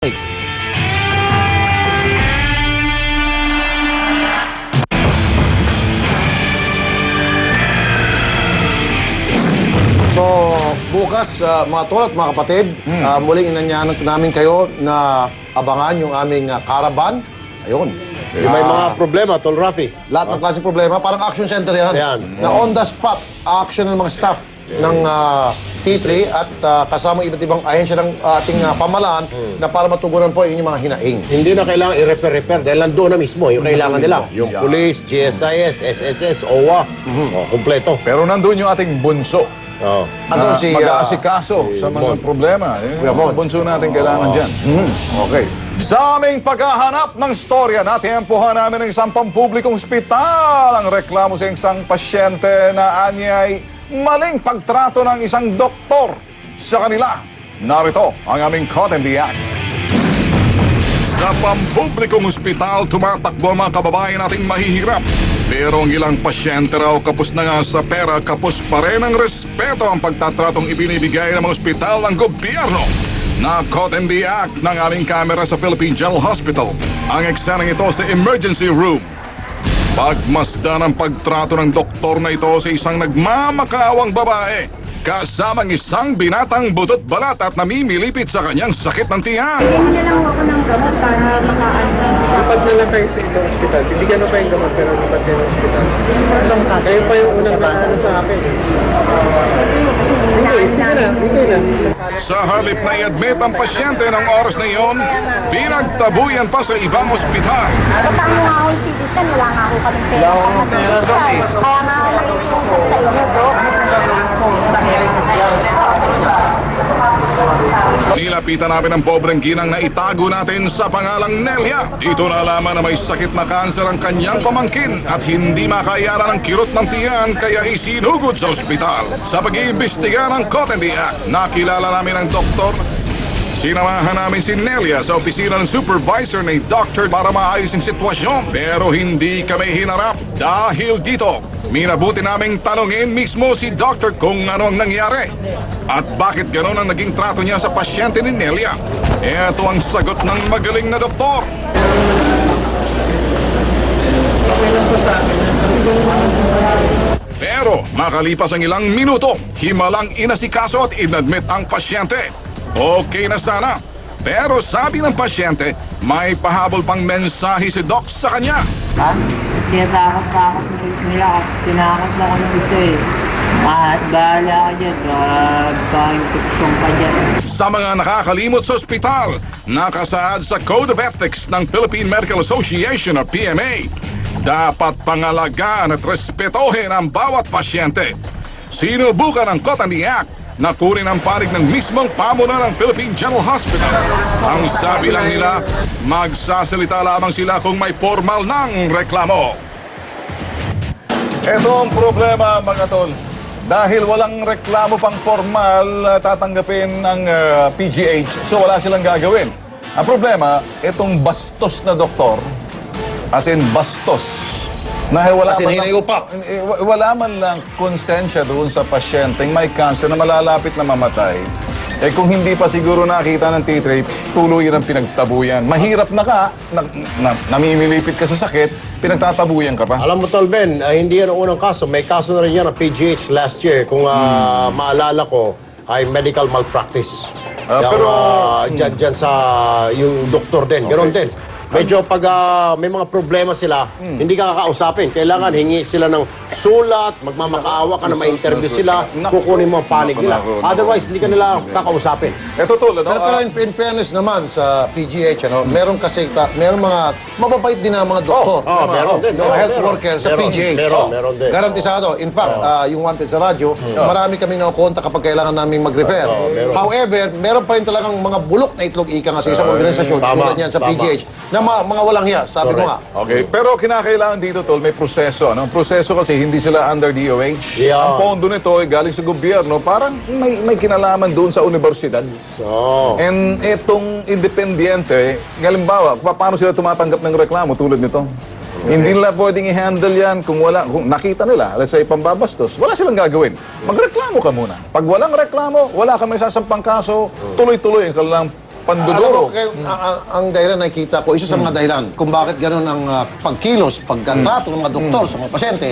So, bukas, mga tol at mga kapatid, muling inanyahan namin kayo na abangan yung aming caravan. Ayun. May mga problema, Tol Rafi. Lahat ng klaseng problema, parang action center yan. Ayan. Na on the spot, action ng mga staff ng T3 at kasama iba't ibang ahensya ng ating pamalaan na para matugunan po yung mga hinaing. Hindi na kailangan i-repair na nandun na mismo yung kailangan nila. Yung police, GSIS, SSS, OWA, kumpleto. Pero nandun yung ating bunso. Oh. Andun Na si, mag-aasikaso sa mga problema. Kuya Mon. Bunso natin kailangan dyan. Okay. Sa aming paghahanap ng storya, natimpuhan namin ng isang pampublikong ospital ang reklamo sa isang pasyente na anyay maling pagtrato ng isang doktor sa kanila. Narito ang aming caught in the act. Sa pampublikong ospital, tumatakbo ang mga kababayan nating mahihirap. Pero ang ilang pasyente raw kapos na nga sa pera, kapos pa rin ang respeto ang pagtatratong ibinibigay ng mga ospital ng gobyerno. Na-caught in the act ng aming kamera sa Philippine General Hospital ang eksenang ito sa emergency room. Pagmasdan ang pagtrato ng doktor na ito sa isang nagmamakaawang babae, kasamang isang binatang butot balat at namimilipit sa kanyang sakit ng tiyan. Bigyan na lang ako ng gamot para makaano. Lipat na lang kayo sa ibang ospital. Bibigyan na pa yung gamot pero lipat kayo ng ospital. Kayo pa yung unang ano sa akin. Hindi, sige na. Hindi na. Sa halip na i-admit ang pasyente ng oras na iyon, pinagtabuyan pa sa ibang ospital. Katang nga ako yung CT scan, wala nga ako kaming pera. Kaya nga ako nakikiusap sa inyo, bro. Nilapitan namin ang pobreng ginang na itago natin sa pangalang Nelia. Dito nalaman na may sakit na kanser ang kanyang pamangkin at hindi makayanan ng kirot ng tiyan kaya isinugod sa ospital. Sa pag-iimbestiga ng caught in the act, nakilala namin ang doktor. Sinamahan namin si Nelia sa opisina ng supervisor ni Doctor para maayos ang sitwasyon. Pero hindi kami hinarap dahil dito, minabuti naming tanungin mismo si Doctor kung ano ang nangyari. At bakit gano'n ang naging trato niya sa pasyente ni Nelia. Ito ang sagot ng magaling na doktor. Pero makalipas ang ilang minuto, himalang inasikaso at inadmit ang pasyente. Okay na sana. Pero sabi ng pasyente, may pahabol pang mensahe si Doc sa kanya. Ha? Tinatakot nila. Tinakot na ako ng isa eh. At bahala ka dyan. Pang-infeksyon ka dyan. Sa mga nakakalimot sa ospital, nakasaad sa Code of Ethics ng Philippine Medical Association o PMA, dapat pangalagaan at respetohin ang bawat pasyente. Sinubukan ng caught in the act na kunin ang panig ng mismong pamunan ng Philippine General Hospital. Ang sabi lang nila, magsasalita lamang sila kung may formal ng reklamo. Ito ang problema, mga tol. Dahil walang reklamo pang formal tatanggapin ng PGH, so wala silang gagawin. Ang problema, itong bastos na doktor, as in bastos, dahil wala man lang konsensya doon sa pasyenteng may cancer na malalapit na mamatay. Eh kung hindi pa siguro nakita ng T3, tuloy ang pinagtabuyan. Mahirap na namimilipit ka sa sakit, pinagtatabuyan ka pa. Alam mo, Tol Ben, hindi yan ang unang kaso. May kaso na rin yan ng PGH last year. Kung maalala ko, ay medical malpractice. Dyan sa yung doktor din. Ganon din. Medyo pag may mga problema sila, hindi ka kakausapin. Kailangan hingi sila ng sulat, magmamakaawa ka na ma-interview sila, kukunin mo ang panig nila. Otherwise, hindi ka nila kakausapin. Ito tol, ano? Pero in fairness naman sa PGH, meron kasi, meron mga mababait din na mga doktor. Meron din. Mga health worker sa PGH. Meron din. Garantisado. In fact, yung wanted sa radyo, marami kaming nakukonta kapag kailangan namin mag-refer. However, meron pa rin talagang mga bulok na itlog ika nga sa isang organisasyon, tulad yan sa PGH, na mga walang hiya, sabi ko nga. Okay, pero kinakailangan dito, tol, may proseso. Ang proseso kasi hindi sila under DOH. Yeah. Ang pondo nito ay galing sa gobyerno, parang may kinalaman doon sa universidad. And itong independyente, halimbawa, paano sila tumatanggap ng reklamo tulad nito? Hindi nila pwedeng i-handle yan kung nakita nila, let's say, pambabastos, wala silang gagawin. Magreklamo ka muna. Pag walang reklamo, wala ka may sasampang kaso, tuloy-tuloy ang kanilang panduduro. Alam mo, ang dahilan nakikita ko, isa sa mga dahilan kung bakit ganun ang pagkilos, pagkatrato ng mga doktor sa mga pasyente,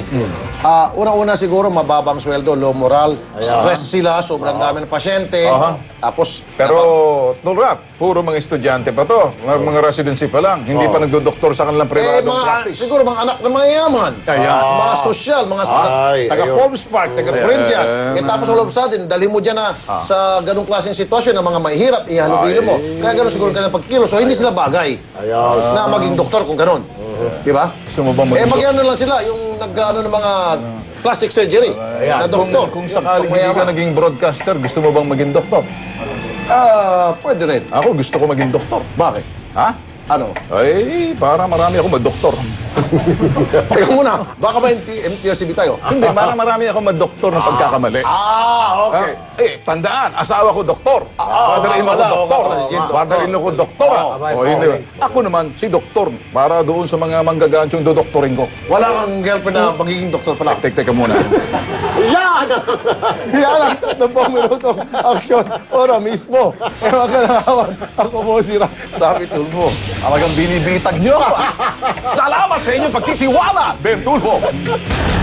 una-una siguro mababang sweldo, low moral, stress sila, sobrang dami ng pasyente, tapos... Pero, Tulrap, puro mga estudyante pa to. Mga residency pa lang. Hindi pa nagdodoktor sa kanilang privadong practice. siguro mga anak ng mga yaman, Kaya. mga sosyal, mga Ay, taga ayun. Palms Park, taga Corinthians. Tapos all of a sudden, dali mo dyan na sa ganung klaseng sitwasyon ng mga mahihirap, ihalubilo mo. Kaya ganun siguro kanilang pagkilos. So hindi sila bagay Ayaw. na maging doktor kung ganun. Di ba? Gusto mo bang Mag-ano lang sila, yung nag-ano ng mga plastic surgery na doktor. Kung sakaling Yung hindi ka mayaman. naging broadcaster, gusto mo bang maging doktor? Pwede rin. Ako, gusto ko maging doktor. Bakit? Ha? Ano? Ay, para marami akong madoktor. Teka muna, baka ba MTRCB tayo? Hindi, para marami akong madoktor ng pagkakamali. Okay. Tandaan, asawa ko doktor. Father-in-law ko wala, doktor. wala, legend, Father-in-law ko doktor. Hindi. Ako naman, si doktor. Para doon sa mga manggagansyong dodoktorin ko. Wala kang girlfriend na magiging doktor pala. Teka muna. Yan! Yan ang 30 minutong aksyon. Ora mismo. Ewan ka na awan. Ako po si Rafi Tulfo. Talagang binibitag nyo. Salamat sa inyong pagtitiwala, Ben Tulfo.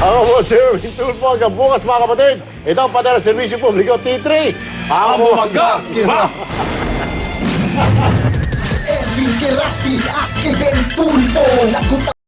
Ako po, Sir Tulfo, hanggang bukas mga kapatid. Ito ang Padala Servisyo Publiko T3. Ang bumangga. Erwin Kerapi at kay Ben Tulfo.